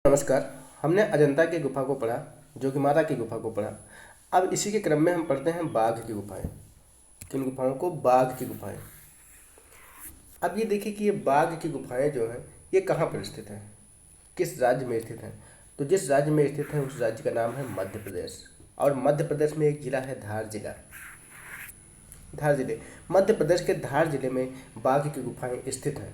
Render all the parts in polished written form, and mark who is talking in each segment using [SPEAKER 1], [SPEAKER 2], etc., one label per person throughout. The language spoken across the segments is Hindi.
[SPEAKER 1] नमस्कार। हमने अजंता की गुफा को पढ़ा, जोगीमारा की गुफा को पढ़ा। अब इसी के क्रम में हम पढ़ते हैं बाघ की गुफाएं। किन गुफाओं को? बाघ की गुफाएं। अब ये देखिए कि ये बाघ की गुफाएं जो हैं ये कहाँ पर स्थित हैं, किस राज्य में स्थित हैं। तो जिस राज्य में स्थित है उस राज्य का नाम है मध्य प्रदेश। और मध्य प्रदेश में एक जिला है धार जिला। धार जिले मध्य प्रदेश के धार जिले में बाघ की गुफाएं स्थित हैं।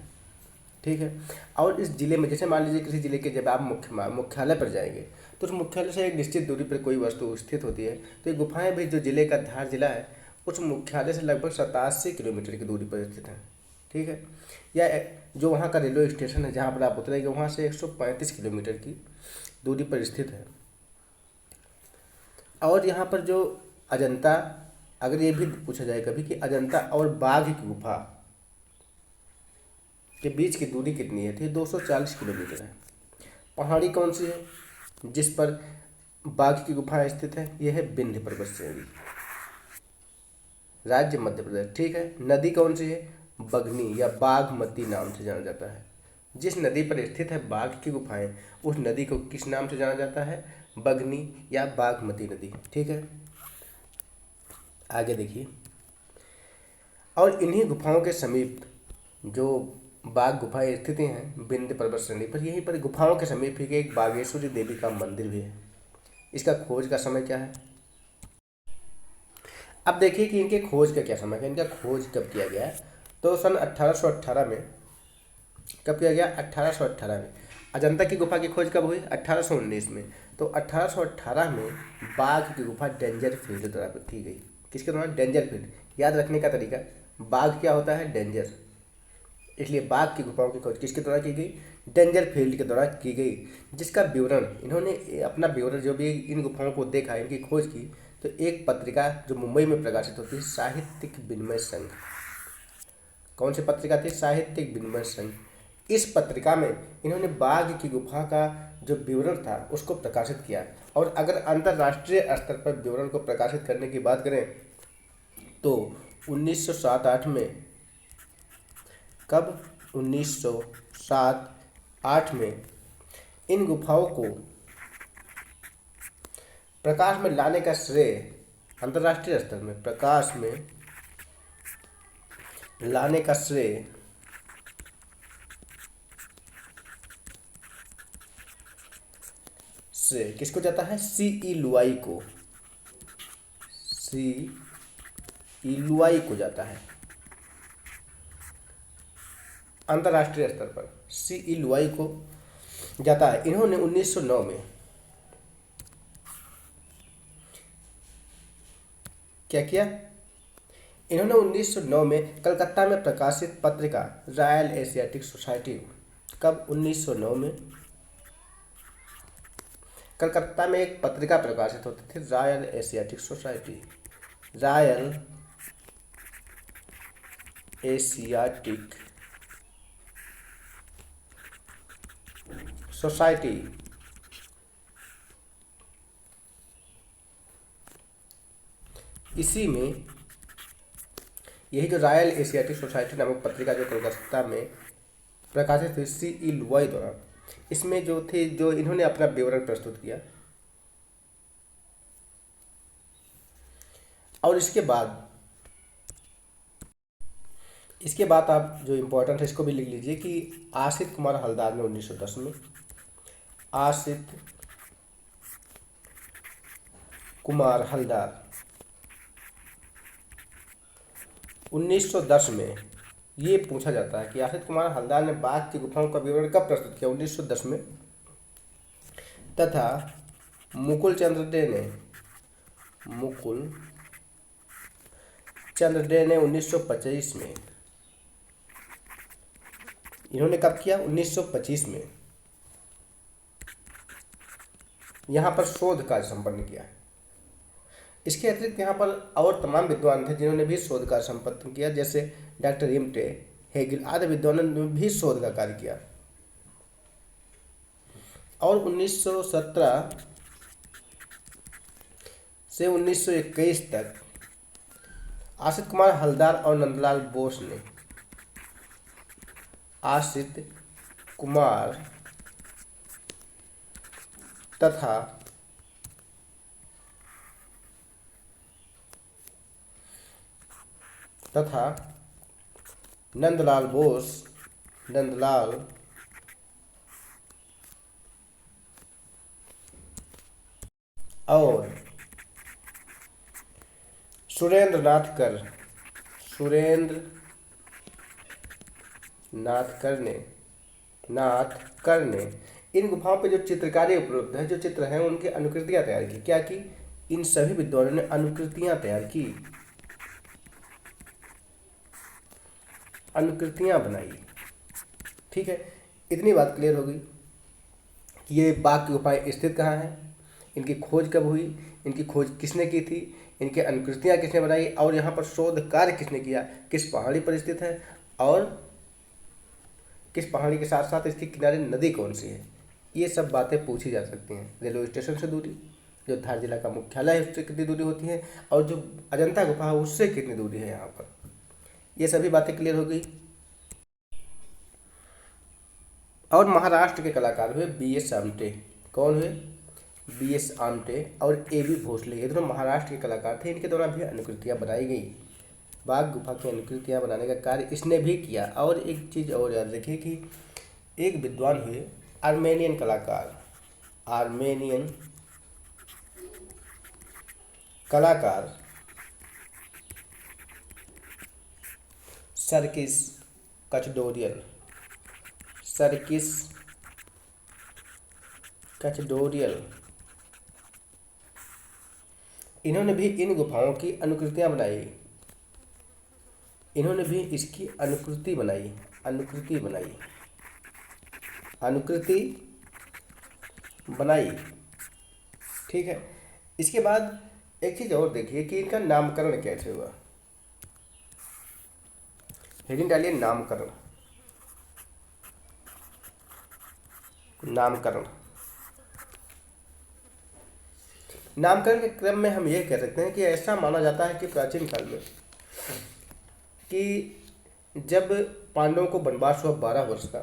[SPEAKER 1] ठीक है। और इस जिले में, जैसे मान लीजिए किसी जिले के जब आप मुख्यालय पर जाएंगे तो उस मुख्यालय से एक निश्चित दूरी पर कोई वस्तु स्थित होती है। तो ये गुफाएं भी जो जिले का धार जिला है उस मुख्यालय से लगभग 87 किलोमीटर की दूरी पर स्थित है। ठीक है। या जो वहाँ का रेलवे स्टेशन है जहाँ पर आप उतरेंगे वहाँ से 135 किलोमीटर की दूरी पर स्थित है। और यहाँ पर जो अजंता, अगर ये भी पूछा जाए कभी कि अजंता और बाघ की गुफा के बीच की दूरी कितनी है, तो ये 240 किलोमीटर है। पहाड़ी कौन सी है जिस पर बाघ की गुफा स्थित है? यह है विंध्य पर्वत श्रेणी, राज्य मध्य प्रदेश। ठीक है। नदी कौन सी है? बगनी या बाघमती नाम से जाना जाता है। जिस नदी पर स्थित है बाघ की गुफाएं उस नदी को किस नाम से जाना जाता है? बगनी या बाघमती नदी। ठीक है। आगे देखिए। और इन्हीं गुफाओं के समीप जो बाघ गुफाएं स्थित हैं विंध्य पर्वत श्रेणी पर, यहीं पर गुफाओं के समीप ही एक बागेश्वरी देवी का मंदिर भी है। इसका खोज का समय क्या है? अब देखिए कि इनके खोज का क्या समय है, इनका खोज कब किया गया है। तो सन 1818 में। कब किया गया? 1818 में। अजंता की गुफा की खोज कब हुई? 1819 में। तो 1818 में बाघ की गुफा डेंजर फील्ड द्वारा की गई। किसके द्वारा? Danger field. याद रखने का तरीका, बाघ क्या होता है? डेंजर। इसलिए बाघ की गुफाओं की खोज किसके द्वारा की गई? डेंजर फील्ड के द्वारा की गई। जिसका विवरण इन्होंने अपना विवरण जो भी इन गुफाओं को देखा, इनकी खोज की, तो एक पत्रिका जो मुंबई में प्रकाशित होती है, साहित्यिक विनिमय संघ। कौन सी पत्रिका थी? साहित्यिक विनिमय संघ। इस पत्रिका में इन्होंने बाघ की गुफा का जो विवरण था उसको प्रकाशित किया। और अगर अंतर्राष्ट्रीय स्तर पर विवरण को प्रकाशित करने की बात करें तो 1907-8 में, कब? 1907-8 में इन गुफाओं को प्रकाश में लाने का श्रेय, अंतर्राष्ट्रीय स्तर में प्रकाश में लाने का श्रेय किसको जाता है? C.E. लुआई को। C.E. लुआई को जाता है अंतर्राष्ट्रीय स्तर पर। C.E. लुआई को जाता है। इन्होंने 1909 में क्या किया? इन्होंने 1909 में कलकत्ता में प्रकाशित पत्रिका रॉयल एशियाटिक सोसाइटी, कब? 1909 में कलकत्ता में एक पत्रिका प्रकाशित होती थी royal Asiatic society. Royal Asiatic society. इसी में यही जो रॉयल एशियाटिक सोसाइटी नामक पत्रिका जो कलकत्ता में प्रकाशित हुई C.E. लुआई द्वारा, इसमें जो थे, जो इन्होंने अपना विवरण प्रस्तुत किया। और इसके बाद आप जो इम्पोर्टेंट है इसको भी लिख लीजिए कि आशित कुमार हलदार ने 1910 में, आशित कुमार हलदार 1910 में, ये पूछा जाता है कि आशित कुमार हलदार ने बाघ की गुफाओं का विवरण कब प्रस्तुत किया? 1910 में। तथा मुकुल चंद्र डे ने 1925 में। इन्होंने कब किया? 1925 में यहाँ पर शोध कार्य संपन्न किया। इसके अतिरिक्त यहाँ पर और तमाम विद्वान थे जिन्होंने भी शोध कार्य संपन्न किया, जैसे डॉक्टर इम्टे, हेगल आदि विद्वानों ने भी शोध का कार्य किया। और 1917 से 1921 तक आशित कुमार हलदार और नंदलाल बोस ने, आशित कुमार तथा तथा नंदलाल बोस और सुरेंद्र नाथ कर ने इन गुफाओं पे जो चित्रकारी उपलब्ध है, जो चित्र हैं, उनकी अनुकृतियां तैयार की। क्या की? इन सभी विद्वानों ने अनुकृतियां तैयार की, अनुकृतियां बनाई। ठीक है, इतनी बात क्लियर होगी कि ये बाघ की गुफाएं स्थित कहाँ हैं, इनकी खोज कब हुई, इनकी खोज किसने की थी, इनकी अनुकृतियां किसने बनाई, और यहाँ पर शोध कार्य किसने किया, किस पहाड़ी पर स्थित है, और किस पहाड़ी के साथ साथ इसके किनारे नदी कौन सी है। ये सब बातें पूछी जा सकती हैं। रेलवे स्टेशन से दूरी, जो धार जिला का मुख्यालय है उससे कितनी दूरी होती है, और जो अजंता गुफा है उससे कितनी दूरी है यहाँ पर, ये सभी बातें क्लियर हो गई। और महाराष्ट्र के कलाकार हुए B.S. आमटे। कौन हुए? B.S. आमटे और A.B. भोसले, ये दोनों महाराष्ट्र के कलाकार थे। इनके द्वारा भी अनुकृतियाँ बनाई गई। बाघ गुफा की अनुकृतियाँ बनाने का कार्य इसने भी किया। और एक चीज़ और याद रखिए कि एक विद्वान हुए आर्मेनियन कलाकार सर्किस कचडोरियल, इन्होंने भी इन गुफाओं की अनुकृतियाँ बनाई। इन्होंने भी इसकी अनुकृति बनाई। ठीक है, इसके बाद एक चीज़ और देखिए कि इनका नामकरण कैसे हुआ। हेडिंग डालिए नामकरण। नामकरण के क्रम में हम ये कह सकते हैं कि ऐसा माना जाता है कि प्राचीन काल में कि जब पांडवों को वनवास हुआ 12 वर्ष का,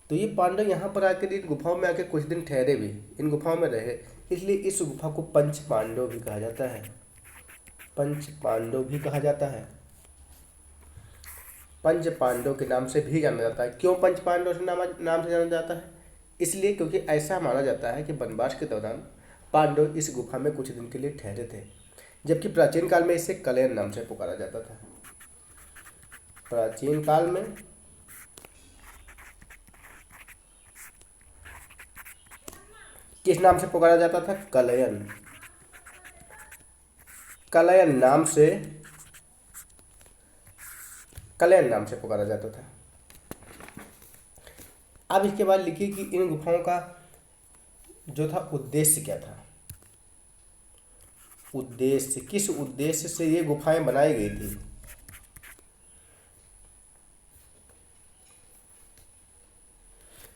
[SPEAKER 1] तो ये पांडव यहाँ पर आकर इन गुफाओं में आकर कुछ दिन ठहरे भी, इन गुफाओं में रहे। इसलिए इस गुफा को पंच पांडव भी कहा जाता है। पंच पांडव के नाम से भी जाना जाता है। क्यों पंच पांडव से नाम से जाना जाता है? इसलिए क्योंकि ऐसा माना जाता है कि वनवास के दौरान पांडव इस गुफा में कुछ दिन के लिए ठहरे थे, जबकि प्राचीन काल में इसे कलयन नाम से पुकारा जाता था। प्राचीन काल में किस नाम से पुकारा जाता था? कलयन नाम से पुकारा जाता था। अब इसके बाद लिखिए कि इन गुफाओं का जो था उद्देश्य क्या था। उद्देश्य, किस उद्देश्य से ये गुफाएं बनाई गई थी?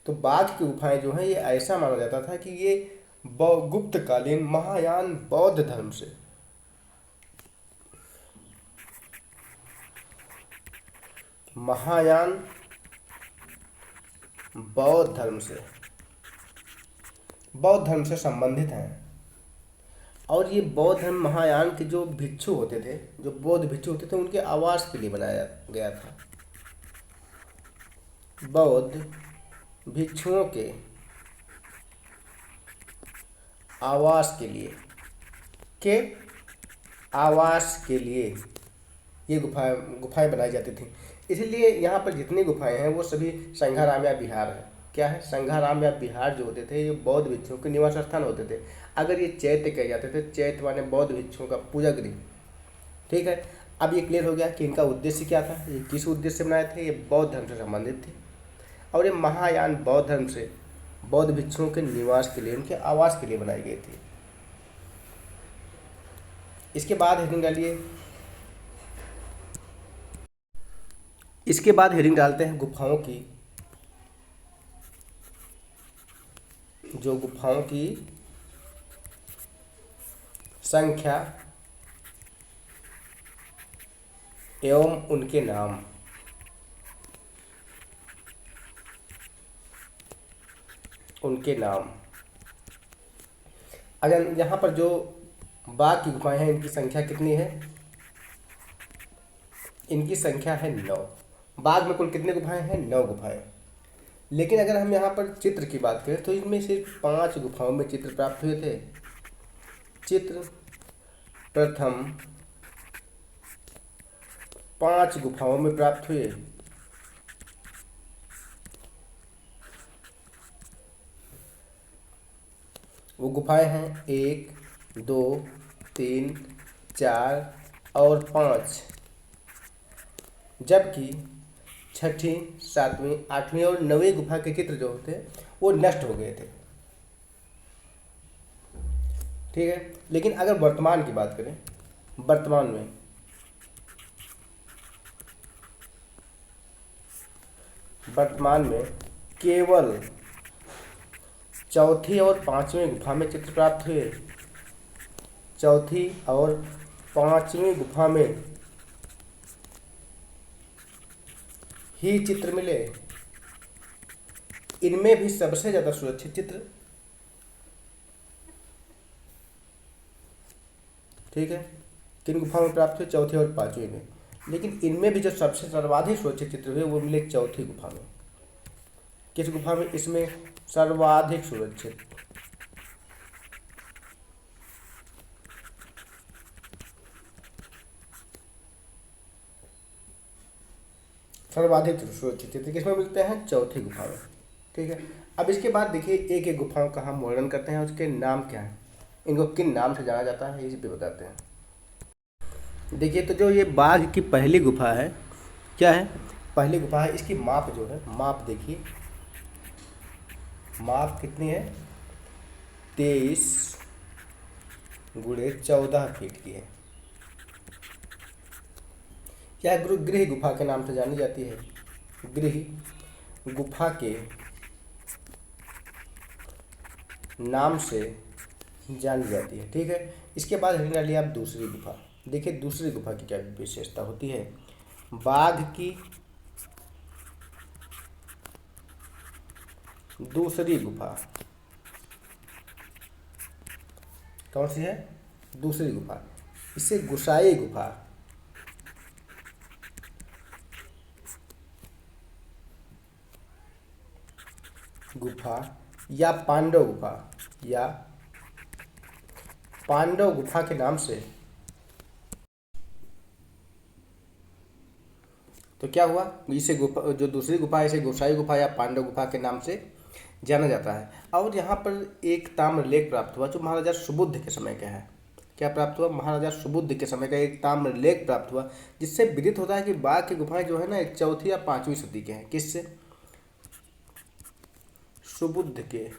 [SPEAKER 1] तो बाघ की गुफाएं जो हैं, ये ऐसा माना जाता था कि ये गुप्तकालीन महायान बौद्ध धर्म से बौद्ध धर्म से संबंधित हैं। और ये बौद्ध धर्म महायान के जो भिक्षु होते थे, जो बौद्ध भिक्षु होते थे, उनके आवास के लिए बनाया गया था। बौद्ध भिक्षुओं के आवास के लिए ये गुफाएं बनाई जाती थी। इसलिए यहाँ पर जितनी गुफाएं हैं वो सभी संघाराम या विहार है। क्या है? संघाराम या विहार जो होते थे, ये बौद्ध भिक्षुओं के निवास स्थान होते थे। अगर ये चैत्य कहे जाते थे, चैत्य माने बौद्ध भिक्षुओं का पूजा गृह। ठीक है, अब ये क्लियर हो गया कि इनका उद्देश्य क्या था, ये किस उद्देश्य से बनाए थे। ये बौद्ध धर्म से संबंधित थे और ये महायान बौद्ध धर्म से बौद्ध भिक्षुओं के निवास के लिए, उनके आवास के लिए बनाई गई थी। इसके बाद हेडिंग डालिए। इसके बाद हेडिंग डालते हैं गुफाओं की संख्या एवं उनके नाम। अगर यहाँ पर जो बाघ की गुफाएं हैं इनकी संख्या कितनी है? इनकी संख्या है 9। बाघ में कुल कितनी गुफाएं हैं? 9 गुफाएं। लेकिन अगर हम यहाँ पर चित्र की बात करें तो इनमें सिर्फ 5 गुफाओं में चित्र प्राप्त हुए थे। चित्र प्रथम 5 गुफाओं में प्राप्त हुए। वो गुफाएं हैं 1, 2, 3, 4 और 5। जबकि छठी, सातवीं, आठवीं और 9वीं गुफा के चित्र जो थे वो नष्ट हो गए थे। ठीक है। लेकिन अगर वर्तमान की बात करें, वर्तमान में केवल चौथी और पांचवी गुफा में चित्र प्राप्त हुए। चौथी और पांचवी गुफा में ही चित्र मिले। इनमें भी सबसे ज्यादा सुरक्षित चित्र, ठीक है, किन गुफाओं में प्राप्त हुए? चौथी और पांचवी में। लेकिन इनमें भी जो सबसे सर्वाधिक सुरक्षित चित्र हुए वो मिले चौथी गुफा में। किस गुफा में? इसमें सर्वाधिक सुरक्षित, सुरक्षित चित्र किसमें मिलते हैं? चौथी गुफा में। ठीक है। अब इसके बाद देखिए एक एक गुफाओं का हम वर्णन करते हैं, उसके नाम क्या है, इनको किन नाम से जाना जाता है, इसी पे बताते हैं। देखिए तो जो ये बाघ की पहली गुफा है, क्या है? पहली गुफा है। इसकी माप जो है, माप देखिए, माप कितनी है? 23 × 14 फीट की है। यह गृह गुफा के नाम से जानी जाती है। गृह गुफा के नाम से जानी जाती है। ठीक है। इसके बाद हमें डालिए आप दूसरी गुफा। देखिए दूसरी गुफा की क्या विशेषता होती है। बाघ की दूसरी गुफा कौन सी है? दूसरी गुफा। इसे गुसाई गुफा, या पांडव गुफा, या पांडव गुफा के नाम से, तो क्या हुआ? इसे गुफा, जो दूसरी गुफा है, इसे गोसाई गुफा या पांडव गुफा के नाम से जाना जाता है। और यहाँ पर एक ताम्रलेख प्राप्त हुआ जो महाराजा सुबुद्ध के समय का है। क्या प्राप्त हुआ? महाराजा सुबुद्ध के समय का एक ताम्रलेख प्राप्त हुआ, जिससे विदित होता है कि बाघ की गुफाएं जो है ना, एक चौथी या पांचवी सदी के हैं। किससे? सुबुद्ध के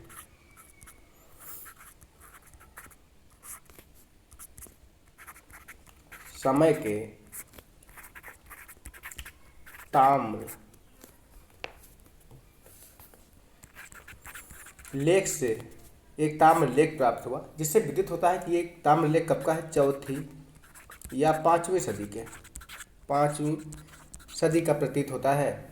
[SPEAKER 1] समय के ताम्र लेख से एक ताम्रलेख प्राप्त हुआ, जिससे विदित होता है कि एक ताम्रलेख कब का है? चौथी या पांचवी सदी के, पांचवी सदी का प्रतीत होता है।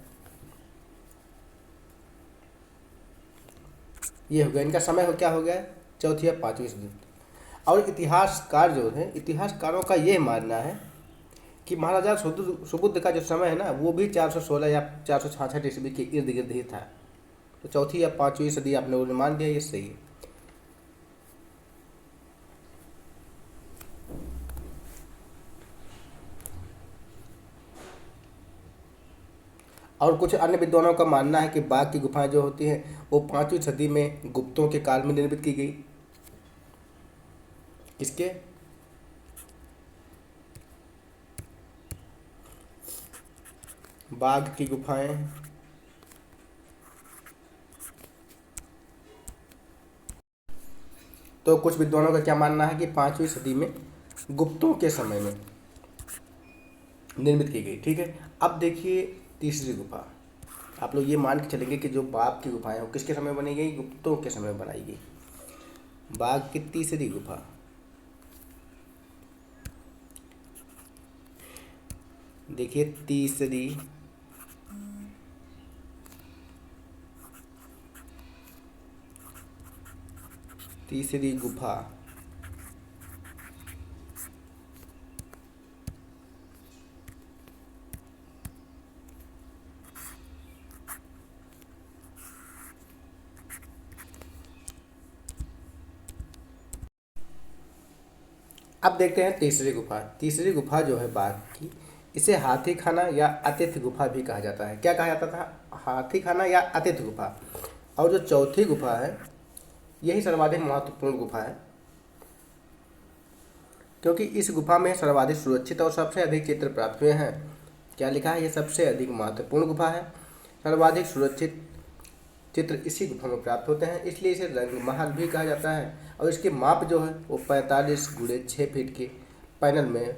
[SPEAKER 1] ये हो गया इनका समय, हो क्या हो गया? चौथी या पांचवी सदी। और इतिहासकार जो है, इतिहासकारों का ये मानना है कि महाराजा सुबुद्ध का जो समय है ना, वो भी 416 या 466 ईस्वी के इर्द गिर्द ही था। तो चौथी या पांचवी सदी आप लोगों ने मान लिया, ये सही है। और कुछ अन्य विद्वानों का मानना है कि बाघ की गुफाएं जो होती हैं वो 5वीं सदी में गुप्तों के काल में निर्मित की गई। किसके? बाघ की गुफाएं तो कुछ विद्वानों का क्या मानना है कि 5वीं सदी में गुप्तों के समय में निर्मित की गई। ठीक है। अब देखिए तीसरी गुफा। आप लोग ये मान के चलेंगे कि जो बाघ की गुफाएं वो किसके समय बनी गई? गुप्तों के समय बनाई गई। बाघ की तीसरी गुफा, देखिए तीसरी गुफा अब देखते हैं तीसरी गुफा। तीसरी गुफा जो है बाघ की, इसे हाथी खाना या अतिथि गुफा भी कहा जाता है। क्या कहा जाता था? हाथी खाना या अतिथि गुफा। और जो चौथी गुफा है, यही सर्वाधिक महत्वपूर्ण गुफा है, क्योंकि इस गुफा में सर्वाधिक सुरक्षित और सबसे अधिक चित्र प्राप्त हुए हैं। क्या लिखा है? ये सबसे अधिक महत्वपूर्ण गुफा है, सर्वाधिक सुरक्षित चित्र इसी गुफा में प्राप्त होते हैं, इसलिए इसे रंग महल भी कहा जाता है। और इसके माप जो है वो 45x6 फीट के पैनल में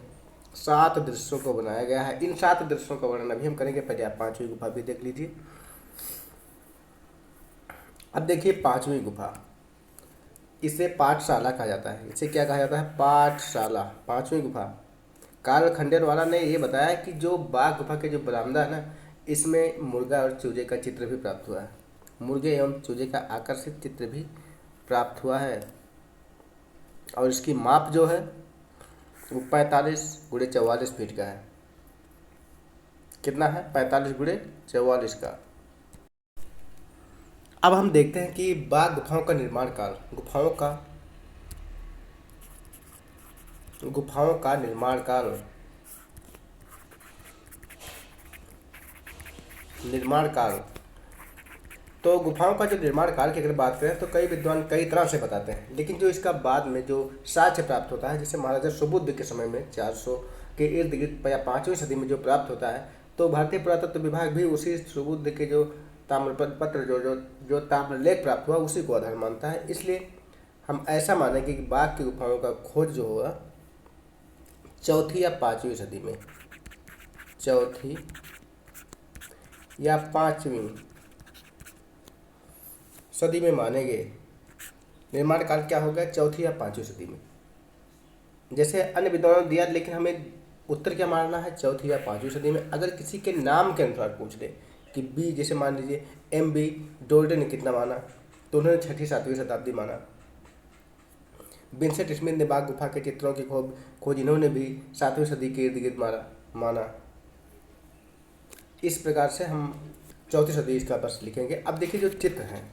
[SPEAKER 1] 7 दृश्यों को बनाया गया है। इन 7 दृश्यों का वर्णन अभी हम करेंगे, पहले आप पांचवी गुफा भी देख लीजिए। अब देखिए पांचवी गुफा, इसे पाठशाला कहा जाता है। इसे क्या कहा जाता है? पाठशाला। पांचवी गुफा, कार्ल खंडेलवाला ने ये बताया कि जो बाघ गुफा के जो बरामदा है ना, इसमें मुर्गा और चूजे का चित्र भी प्राप्त हुआ है। मुर्गे एवं चूजे का आकर्षित चित्र भी प्राप्त हुआ है। और इसकी माप जो है वो 45x44 फीट का है। कितना है? 45x44 का। अब हम देखते हैं कि बाघ गुफाओं का निर्माण काल, गुफाओं का निर्माण काल। तो गुफाओं का जो निर्माण काल की अगर बात करें तो कई विद्वान कई तरह से बताते हैं, लेकिन जो इसका बाद में जो साक्ष्य प्राप्त होता है, जैसे महाराजा सुबुद्ध के समय में 400 के इर्द गिर्द या 5वीं सदी में जो प्राप्त होता है, तो भारतीय पुरातत्व विभाग भी उसी सुबुद्ध के जो ताम्रपत्र जो ताम्रलेख प्राप्त हुआ उसी को आधार मानता है। इसलिए हम ऐसा मानेंगे कि बाघ की गुफाओं का खोज जो होगा चौथी या पाँचवीं सदी में, चौथी या पाँचवीं सदी में मानेंगे। निर्माण काल क्या होगा? चौथी या पाँचवीं सदी में। जैसे अन्य विद्वानों ने दिया, लेकिन हमें उत्तर क्या मानना है? चौथी या पाँचवीं सदी में। अगर किसी के नाम के अनुसार पूछ ले कि बी, जैसे मान लीजिए M.B. डोल्टन ने कितना माना, तो उन्होंने 6ठी-7वीं शताब्दी माना। विंसेंट स्मिथ ने बाघ गुफा के चित्रों की खोज इन्होंने भी 7वीं सदी के इर्द गिर्द माना। इस प्रकार से हम चौथी सदी इसका बस लिखेंगे। अब देखिए जो चित्र हैं,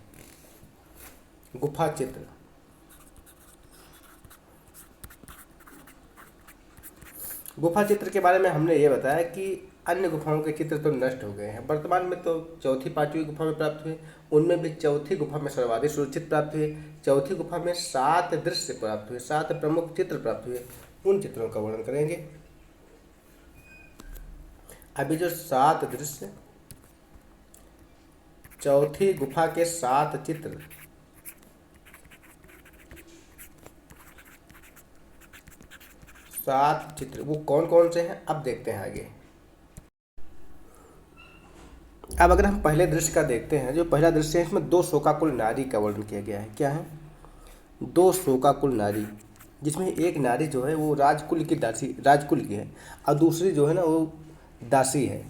[SPEAKER 1] गुफा चित्र, गुफा चित्र के बारे में हमने ये बताया कि अन्य गुफाओं के चित्र तो नष्ट हो गए हैं। वर्तमान में तो चौथी पांचवी गुफा में प्राप्त हुए, उनमें भी चौथी गुफा में सर्वाधिक सुरक्षित प्राप्त हुए। चौथी गुफा में 7 दृश्य प्राप्त हुए, 7 प्रमुख चित्र प्राप्त हुए। उन चित्रों का वर्णन करेंगे। अभी जो 7 दृश्य, चौथी गुफा के 7 चित्र, वो कौन कौन से हैं अब देखते हैं आगे। अब अगर हम पहले दृश्य का देखते हैं, जो पहला दृश्य है इसमें 2 शोकाकुल नारी का वर्णन किया गया है। क्या है? 2 शोकाकुल नारी, जिसमें एक नारी जो है वो राजकुल की है, और दूसरी जो है ना वो दासी है।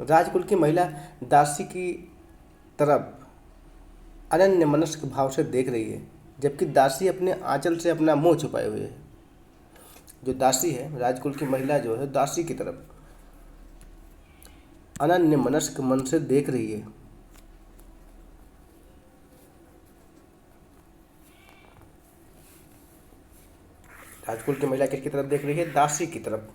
[SPEAKER 1] राजकुल की महिला दासी की तरफ अनन्य मनस्क भाव से देख रही है, जबकि दासी अपने आंचल से अपना मुंह छुपाए हुए है। जो दासी है, राजकुल की महिला जो है दासी की तरफ अनन्य मनस्क मन से देख रही है। राजकुल की महिला किसकी तरफ देख रही है? दासी की तरफ।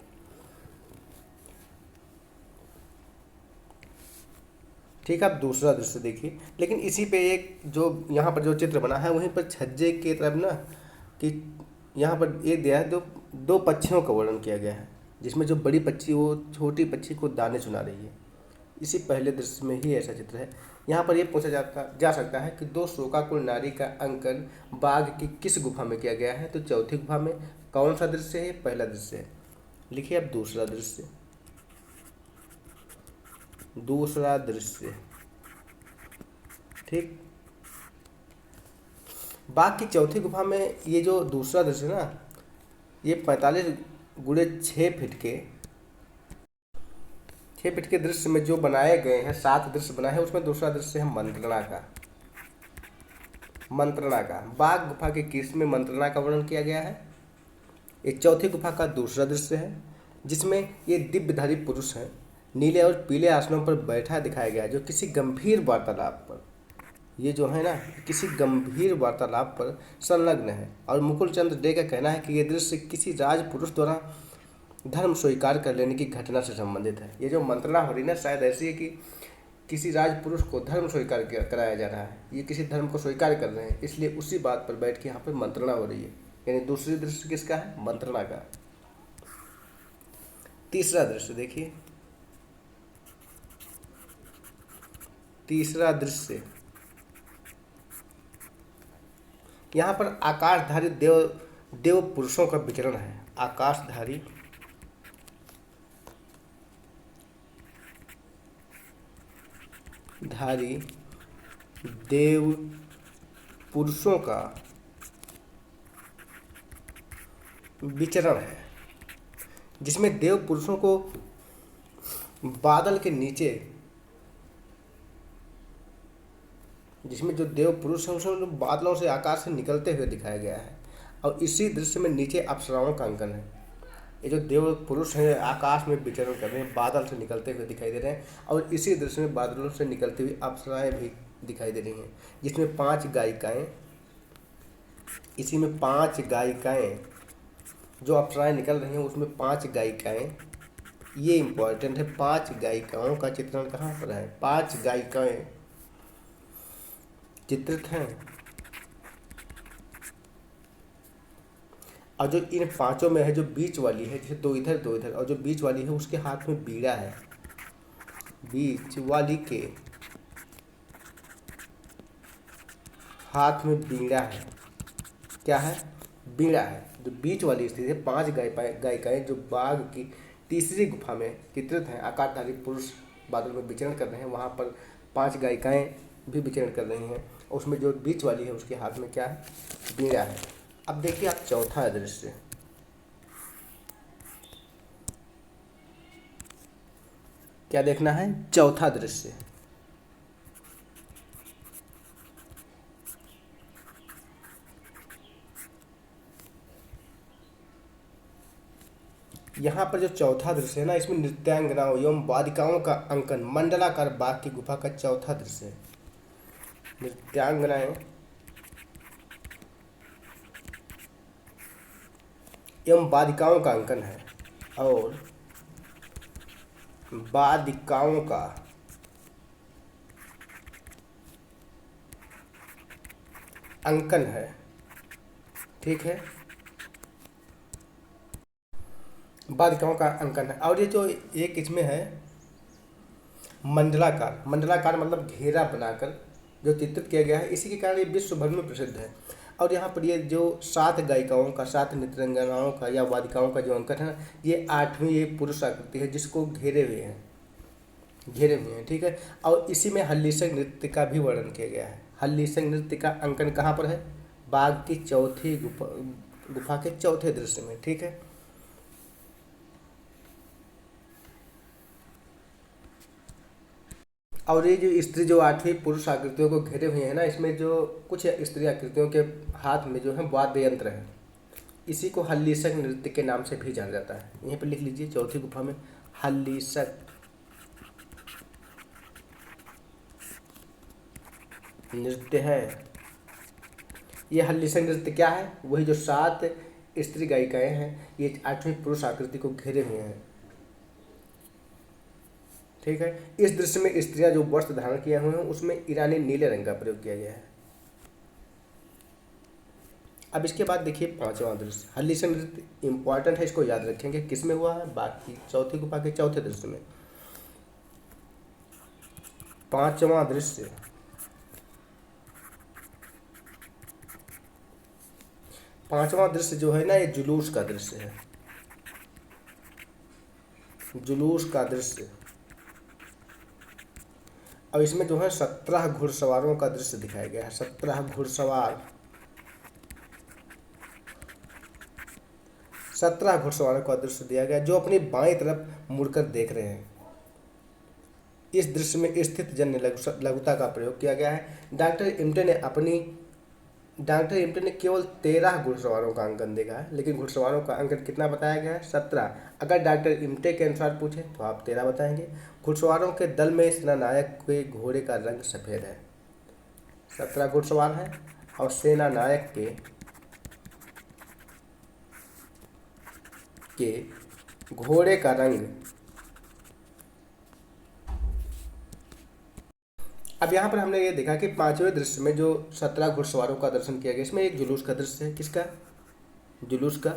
[SPEAKER 1] ठीक है, अब दूसरा दृश्य देखिए। लेकिन इसी पे एक जो यहाँ पर जो चित्र बना है, वहीं पर छज्जे की तरफ ना, कि यहाँ पर एक दिया है, दो पक्षियों का वर्णन किया गया है, जिसमें जो बड़ी पक्षी वो छोटी पक्षी को दाने चुना रही है। इसी पहले दृश्य में ही ऐसा चित्र है। यहाँ पर यह पूछा जा सकता है कि 2 शोकाकुल नारी का अंकन बाघ की किस गुफा में किया गया है? तो चौथी गुफा में। कौन सा दृश्य है? पहला दृश्य है। लिखिए अब दूसरा दृश्य, ठीक। बाघ की चौथी गुफा में ये जो दूसरा दृश्य ना, ये 45x6 फीट के दृश्य में जो बनाए गए हैं, 7 दृश्य बनाए हैं, उसमें दूसरा दृश्य है मंत्रणा का। बाघ गुफा के किसमें मंत्रणा का वर्णन किया गया है? ये चौथी गुफा का दूसरा दृश्य है, जिसमें ये दिव्यधारी पुरुष है, नीले और पीले आसनों पर बैठा दिखाया गया है, जो किसी गंभीर वार्तालाप पर ये जो है ना किसी गंभीर वार्तालाप पर संलग्न है। और मुकुल चंद्र डे का कहना है कि ये दृश्य किसी राजपुरुष द्वारा धर्म स्वीकार कर लेने की घटना से संबंधित है। ये जो मंत्रणा हो रही ना शायद ऐसी है कि किसी राजपुरुष को धर्म स्वीकार कराया जा रहा है, ये किसी धर्म को स्वीकार कर रहे हैं, इसलिए उसी बात पर बैठ के यहाँ पर मंत्रणा हो रही है। यानी दूसरी दृश्य किसका है? मंत्रणा का। तीसरा दृश्य देखिए, तीसरा दृश्य यहाँ पर आकाशधारी देव पुरुषों का विचरण है। आकाशधारी देव पुरुषों का विचरण है, जिसमें देव पुरुषों को बादल के नीचे, जिसमें जो देव पुरुष है उसमें बादलों से आकाश से निकलते हुए दिखाया गया है। और इसी दृश्य में नीचे अप्सराओं का अंकन है। ये जो देव पुरुष हैं आकाश में विचरण कर रहे हैं, बादल से निकलते हुए दिखाई दे रहे हैं। और इसी दृश्य में बादलों से निकलती हुई अप्सराएं भी दिखाई दे रही हैं, जिसमें 5 गायिकाएं, इसी में 5 गायिकाएं जो अप्सराएं निकल रही हैं उसमें 5 गायिकाएं, ये इम्पोर्टेंट है। 5 गायिकाओं का चित्रण कहाँ पर है? 5 गायिकाएं चित्रित हैं। और जो इन 5 में है, जो बीच वाली है, जैसे 2 इधर 2 इधर, और जो बीच वाली है उसके हाथ में बीड़ा है। बीच वाली के हाथ में बीड़ा है। क्या है? बीड़ा है। जो बीच वाली स्थिति है, 5 गायिकाएं जो बाघ की तीसरी गुफा में चित्रित हैं। आकाशधारी पुरुष बादल में विचरण कर रहे हैं, वहाँ पर 5 गायिकाएं भी विचरण कर रही हैं। उसमें जो बीच वाली है उसके हाथ में क्या है? बीड़ा है। अब देखिए आप चौथा दृश्य, क्या देखना है? चौथा दृश्य। यहाँ पर जो चौथा दृश्य है ना, इसमें नृत्यांगनाओं एवं वादिकाओं का अंकन मंडलाकार बाघ की गुफा का चौथा दृश्य है। नृत्यांगनाएं एवं वादिकाओं का अंकन है, और वादिकाओं का अंकन है। ठीक है, वादिकाओं का अंकन है। और ये जो एक इसमें है मंडलाकार, मंडलाकार मतलब घेरा बनाकर जो चित्रित किया गया है, इसी के कारण ये विश्व भर में प्रसिद्ध है। और यहाँ पर ये जो 7 गायिकाओं का, 7 नृत्यांगनाओं का या वादिकाओं का जो अंकन है ना, ये 8वीं एक पुरुष आकृति है जिसको घेरे हुए हैं, घेरे हुए हैं। ठीक है, और इसी में हल्लीसक नृत्य का भी वर्णन किया गया है। हल्लीसक नृत्य का अंकन कहाँ पर है? बाघ की चौथी गुफा के चौथे दृश्य में। ठीक है, और ये जो स्त्री जो 8वीं पुरुष आकृतियों को घेरे हुए हैं ना, इसमें जो कुछ स्त्री आकृतियों के हाथ में जो है वाद्य यंत्र है, इसी को हल्लीसक नृत्य के नाम से भी जाना जाता है। यहीं पर लिख लीजिए, चौथी गुफा में हल्लीसक नृत्य है। ये हल्लीसक नृत्य क्या है? वही जो 7 स्त्री गायिकाएं हैं, ये 8वीं पुरुष आकृति को घेरे हुए हैं। ठीक है, इस दृश्य में स्त्रियां जो वस्त्र धारण किए हुए हैं उसमें ईरानी नीले रंग का प्रयोग किया गया है। अब इसके बाद देखिए 5वां दृश्य। हल्लीसक नृत्य इंपॉर्टेंट है, इसको याद रखेंगे। किस में हुआ है? बाघ की चौथी गुफा के चौथे दृश्य में। 5वां दृश्य, 5वां दृश्य जो है ना, ये जुलूस का दृश्य है। जुलूस का दृश्य, और इसमें जो है 17 घुड़सवारों का दृश्य दिखाया गया है। 17 घुड़सवार, 17 घुड़सवारों का दृश्य दिया गया जो अपनी बाईं तरफ मुड़कर देख रहे हैं। इस दृश्य में स्थित जन्य लघुता का प्रयोग किया गया है। डॉक्टर इम्टे ने केवल 13 घुड़सवारों का अंकन देखा है, लेकिन घुड़सवारों का अंकन कितना बताया गया है? 17। अगर डॉक्टर इम्टे के अनुसार पूछे तो आप 13 बताएंगे। घुड़सवारों के दल में सेनानायक के घोड़े का रंग सफ़ेद है। 17 घुड़सवार हैं और सेना नायक के घोड़े का रंग। अब यहाँ पर हमने ये देखा कि पांचवें दृश्य में जो 17 घुड़सवारों का दर्शन किया गया, इसमें एक जुलूस का दृश्य है। किसका? जुलूस का।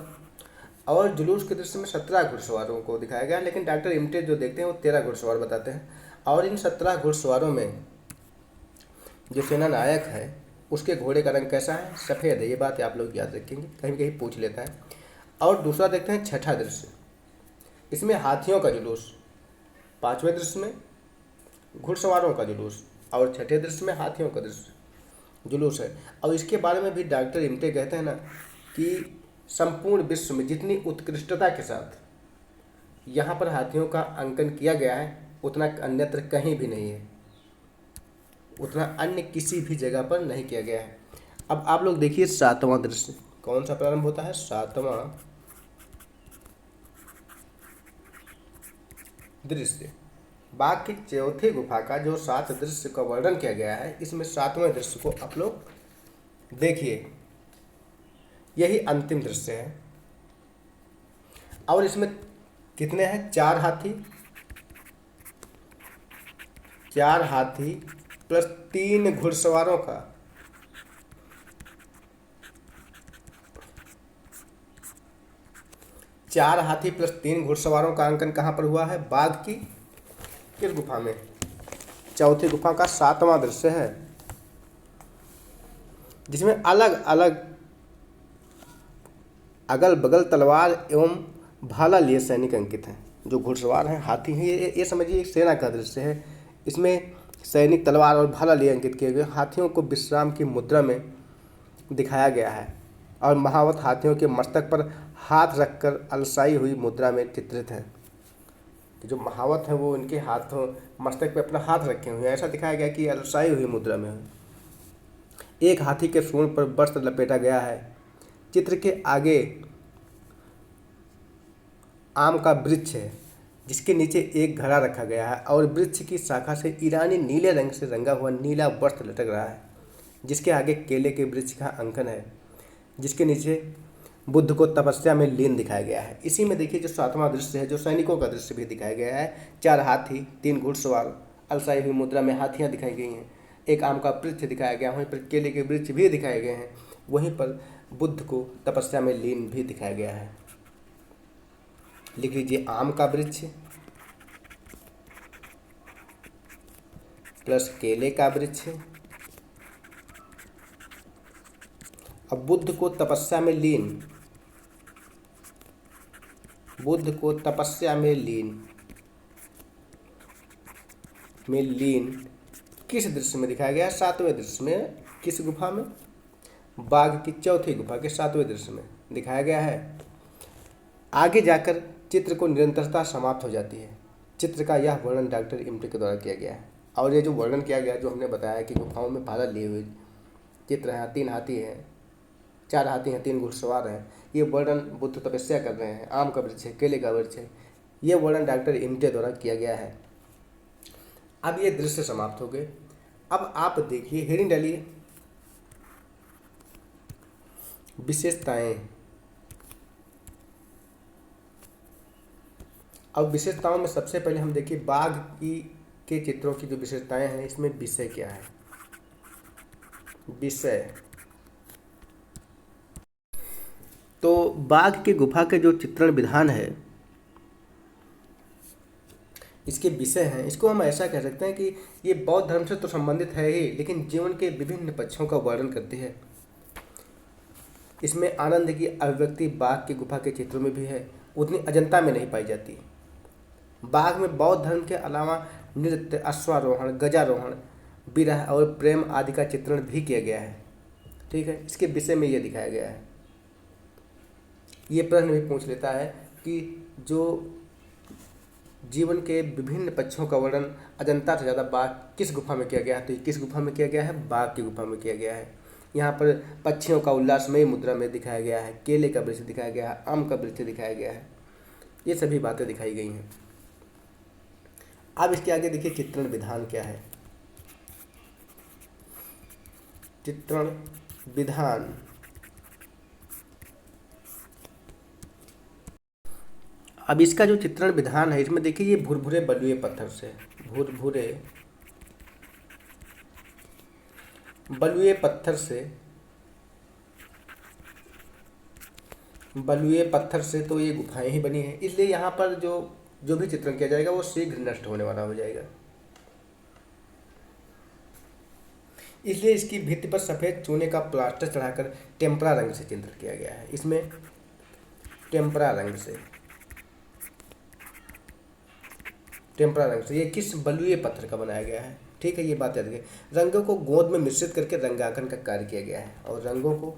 [SPEAKER 1] और जुलूस के दृश्य में 17 घुड़सवारों को दिखाया गया, लेकिन डॉक्टर इम्टे जो देखते हैं वो 13 घुड़सवार बताते हैं। और इन 17 घुड़सवारों में जो सेना नायक है उसके घोड़े का रंग कैसा है? सफ़ेद है। ये बात आप लोग याद रखेंगे, कहीं कहीं पूछ लेता है। और दूसरा देखते हैं छठा दृश्य, इसमें हाथियों का जुलूस। पांचवें दृश्य में घुड़सवारों का जुलूस और छठे दृश्य में हाथियों का दृश्य जुलूस है। और इसके बारे में भी डॉक्टर इम्टे कहते हैं ना कि संपूर्ण विश्व में जितनी उत्कृष्टता के साथ यहाँ पर हाथियों का अंकन किया गया है उतना अन्यत्र कहीं भी नहीं है, उतना अन्य किसी भी जगह पर नहीं किया गया है। अब आप लोग देखिए सातवां दृश्य कौन सा प्रारंभ होता है? सातवां दृश्य। बाघ की चौथी गुफा का जो 7 दृश्य का वर्णन किया गया है, इसमें 7वें दृश्य को आप लोग देखिए, यही अंतिम दृश्य है। और इसमें कितने हैं? 4 हाथी, 4 हाथी प्लस 3 घुड़सवारों का 4 हाथी प्लस 3 घुड़सवारों का अंकन कहाँ पर हुआ है? बाघ की किस गुफा में? चौथी गुफा का 7वां दृश्य है, जिसमें अलग अलग अगल बगल तलवार एवं भाला लिए सैनिक अंकित हैं। जो घुड़सवार हैं, हाथी हैं, ये समझिए एक सेना का दृश्य है। इसमें सैनिक तलवार और भाला लिए अंकित किए गए। हाथियों को विश्राम की मुद्रा में दिखाया गया है और महावत हाथियों के मस्तक पर हाथ रखकर अलसाई हुई मुद्रा में चित्रित है। जो महावत है वो इनके हाथों मस्तक पर अपना हाथ रखे हुए हैं, ऐसा दिखाया गया कि अलसाई हुई मुद्रा में है। एक हाथी के सूंड पर वस्त्र लपेटा गया है। चित्र के आगे आम का वृक्ष है जिसके नीचे एक घड़ा रखा गया है और वृक्ष की शाखा से ईरानी नीले रंग से रंगा हुआ नीला वस्त्र लटक रहा है, जिसके आगे केले के वृक्ष का अंकन है, जिसके नीचे बुद्ध को तपस्या में लीन दिखाया गया है। इसी में देखिए जो 7वां दृश्य है, जो सैनिकों का दृश्य भी दिखाया गया है। 4 हाथी, 3 घुड़सवार, अलसाई हुई मुद्रा में हाथियाँ दिखाई गई हैं। एक आम का वृक्ष दिखाया गया, वहीं पर केले के वृक्ष भी दिखाए गए हैं, वहीं पर बुद्ध को तपस्या में लीन भी दिखाया गया है। लिख लीजिए आम का वृक्ष प्लस केले का वृक्ष। अब बुद्ध को तपस्या में लीन, बुद्ध को तपस्या में लीन किस दृश्य में दिखाया गया? 7वें दृश्य में। किस गुफा में? बाघ की चौथी गुफा के 7वें दृश्य में दिखाया गया है। आगे जाकर चित्र को निरंतरता समाप्त हो जाती है। चित्र का यह वर्णन डॉक्टर इम्टे के द्वारा किया गया है। और ये जो वर्णन किया गया, जो हमने बताया कि गुफाओं में भाला लिए हुए चित्र हैं, 3 हाथी हैं, 4 हाथी हैं, 3 घुड़सवार हैं, ये वर्णन बुद्ध तपस्या कर रहे हैं, आम का वृक्ष है, केले का वृक्ष है, ये वर्णन डॉक्टर इम्टे द्वारा किया गया है। अब ये दृश्य समाप्त हो गए। अब आप देखिए, हेडिंग डालिए विशेषताएं। अब विशेषताओं में सबसे पहले हम देखिए बाघ के चित्रों की जो विशेषताएं हैं, इसमें विषय क्या है? विषय तो बाघ के गुफा के जो चित्रण विधान है, इसके विषय हैं, इसको हम ऐसा कह सकते हैं कि ये बौद्ध धर्म से तो संबंधित है ही, लेकिन जीवन के विभिन्न पक्षों का वर्णन करती है। इसमें आनंद की अभिव्यक्ति बाघ की गुफा के चित्रों में भी है, उतनी अजंता में नहीं पाई जाती। बाघ में बौद्ध धर्म के अलावा नृत्य, अश्वारोहण, गजारोहण, विरह और प्रेम आदि का चित्रण भी किया गया है। ठीक है, इसके विषय में ये दिखाया गया है। ये प्रश्न भी पूछ लेता है कि जो जीवन के विभिन्न पक्षों का वर्णन अजंता से ज़्यादा बाघ किस गुफा में किया गया है? तो किस गुफा में किया गया है? बाघ की गुफा में किया गया है। यहाँ पर पक्षियों का उल्लासमय मुद्रा में दिखाया गया है, केले का वृक्ष दिखाया गया है, आम का वृक्ष दिखाया गया है, ये सभी बातें दिखाई गई हैं। अब इसके आगे देखिए चित्रण विधान क्या है। चित्रण विधान। अब इसका जो चित्रण विधान है, इसमें देखिए ये भुरभुरे बलुए पत्थर से, भुरभुरे बलुए पत्थर से, बलुए पत्थर से तो ये गुफाएं ही बनी हैं, इसलिए यहाँ पर जो जो भी चित्रण किया जाएगा वो शीघ्र नष्ट होने वाला हो जाएगा। इसलिए इसकी भित्ति पर सफ़ेद चूने का प्लास्टर चढ़ाकर टेम्परा रंग से चित्रण किया गया है। इसमें टेम्परा रंग से, टेम्परा रंग से, ये किस बलुए पत्थर का बनाया गया है। ठीक है, ये बात याद रखिए। रंगों को गोंद में मिश्रित करके रंगांकन का कार्य किया गया है, और रंगों को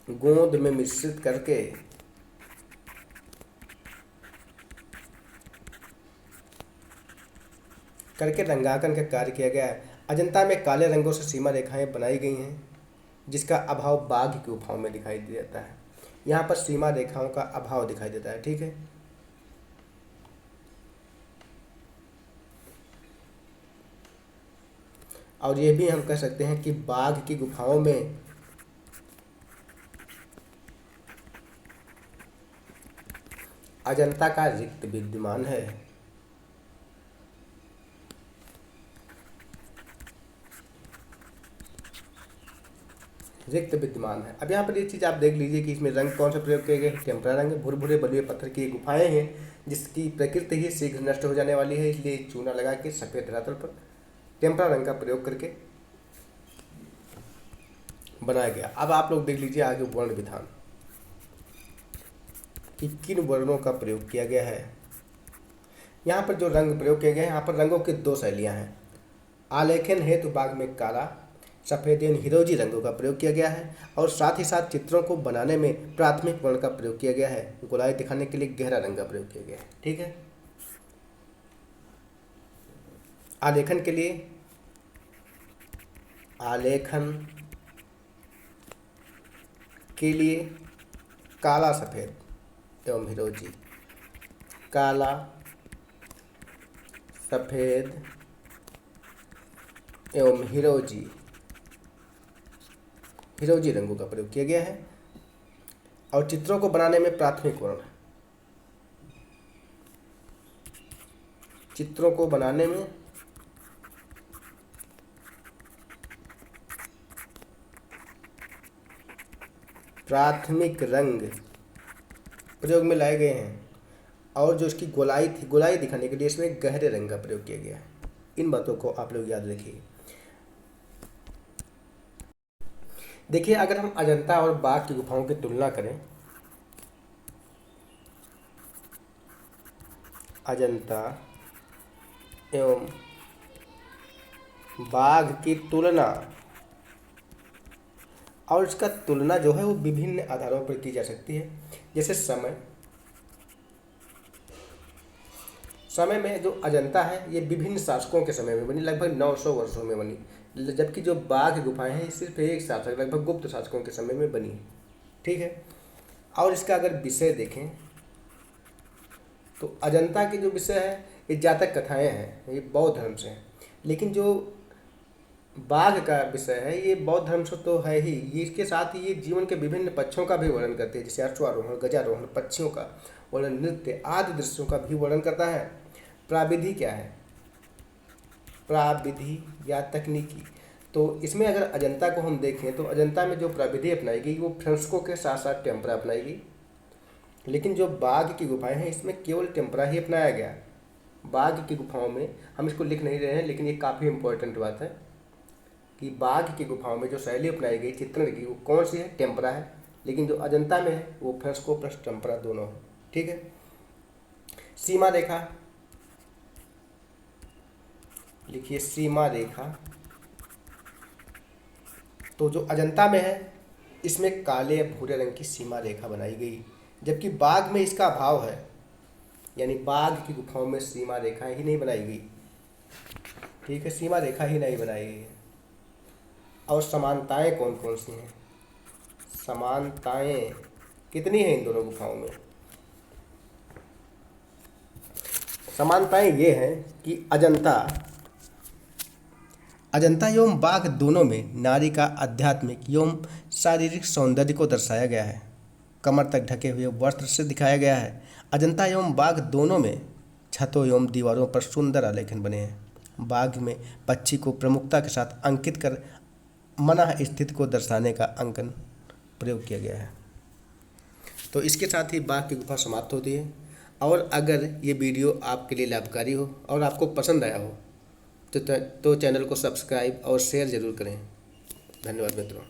[SPEAKER 1] गोंद में मिश्रित करके रंगांकन का कार्य किया गया है। अजंता में काले रंगों से सीमा रेखाएं बनाई गई हैं, जिसका अभाव बाघ की गुफाओं में दिखाई देता है। यहाँ पर सीमा रेखाओं का अभाव दिखाई देता है। ठीक है, और ये भी हम कह सकते हैं कि बाघ की गुफाओं में अजंता का रिक्त विद्यमान है। रिक्त विद्यमान है। अब यहाँ पर ये चीज़ आप देख लीजिए कि इसमें रंग कौन सा प्रयोग किए गए हैं। टेम्परा रंग, भुरभुरे बलुए पत्थर की गुफाएं हैं जिसकी प्रकृति ही शीघ्र नष्ट हो जाने वाली है, इसलिए चूना लगा के सफ़ेद धरातल पर टेम्परा रंग का प्रयोग करके बनाया गया। अब आप लोग देख लीजिए आगे वर्ण विधान कि किन वर्णों का प्रयोग किया गया है। यहाँ पर जो रंग प्रयोग किए गए हैं, यहाँ पर रंगों की दो शैलियाँ हैं। आलेखन हेतु बाघ में काला, सफ़ेद यानी हिरोजी रंगों का प्रयोग किया गया है, और साथ ही साथ चित्रों को बनाने में प्राथमिक वर्ण का प्रयोग किया गया है। गोलाई दिखाने के लिए गहरा रंग का प्रयोग किया गया है। ठीक है, आलेखन के लिए, आलेखन के लिए काला, सफ़ेद एवं हिरोजी, काला, सफ़ेद एवं हिरोजी रंगों का प्रयोग किया गया है। और चित्रों को बनाने में प्राथमिक वर्ण, चित्रों को बनाने में प्राथमिक रंग प्रयोग में लाए गए हैं, और जो इसकी गोलाई थी, गोलाई दिखाने के लिए इसमें गहरे रंग का प्रयोग किया गया है। इन बातों को आप लोग याद रखिए। देखिए, अगर हम अजंता और बाघ की गुफाओं की तुलना करें, अजंता एवं बाघ की तुलना, और इसका तुलना जो है वो विभिन्न आधारों पर की जा सकती है। जैसे समय में जो अजंता है ये विभिन्न शासकों के समय में बनी, लगभग 900 वर्षों में बनी, जबकि जो बाघ गुफाएं हैं सिर्फ एक शासक, लगभग गुप्त शासकों के समय में बनी है। ठीक है, और इसका अगर विषय देखें तो अजंता के जो विषय है ये जातक कथाएं हैं, ये बौद्ध धर्म से हैं, लेकिन जो बाघ का विषय है ये बौद्ध धर्म से तो है ही, ये इसके साथ ही ये जीवन के विभिन्न पक्षों का भी वर्णन करते हैं, जैसे अश्वारोहण, गजारोहण, पक्षियों का वर्णन, नृत्य आदि दृश्यों का भी वर्णन करता है। प्राविधि क्या है, प्राविधि या तकनीकी, तो इसमें अगर अजंता को हम देखें तो अजंता में जो प्राविधि अपनाई गई वो फ्रेस्को के साथ साथ टेम्परा अपनाई गई, लेकिन जो बाघ की गुफाएं हैं इसमें केवल टेम्परा ही अपनाया गया। बाघ की गुफाओं में, हम इसको लिख नहीं रहे हैं लेकिन ये काफ़ी इंपॉर्टेंट बात है कि बाघ की गुफाओं में जो शैली अपनाई गई चित्रण की वो कौन सी है, टेम्परा है, लेकिन जो अजंता में है वो फ्रेस्को प्लस टेम्परा दोनों है। ठीक है, सीमा रेखा लिखिए, सीमा रेखा, तो जो अजंता में है इसमें काले या भूरे रंग की सीमा रेखा बनाई गई, जबकि बाघ में इसका अभाव है, यानी बाघ की गुफाओं में सीमा रेखा ही नहीं बनाई गई। ठीक है, सीमा रेखा ही नहीं बनाई गई है। और समानताएं कौन कौन सी हैं, समानताएं कितनी हैं इन दोनों गुफाओं में। समानताएं ये हैं कि अजंता अजंता एवं बाघ दोनों में नारी का आध्यात्मिक एवं शारीरिक सौंदर्य को दर्शाया गया है। कमर तक ढके हुए वस्त्र से दिखाया गया है। अजंता एवं बाघ दोनों में छतों एवं दीवारों पर सुंदर आलेखन बने हैं। बाघ में पक्षी को प्रमुखता के साथ अंकित कर मना स्थिति को दर्शाने का अंकन प्रयोग किया गया है। तो इसके साथ ही बाघ की गुफा समाप्त होती है। और अगर ये वीडियो आपके लिए लाभकारी हो और आपको पसंद आया हो तो चैनल को सब्सक्राइब और शेयर ज़रूर करें। धन्यवाद मित्रों।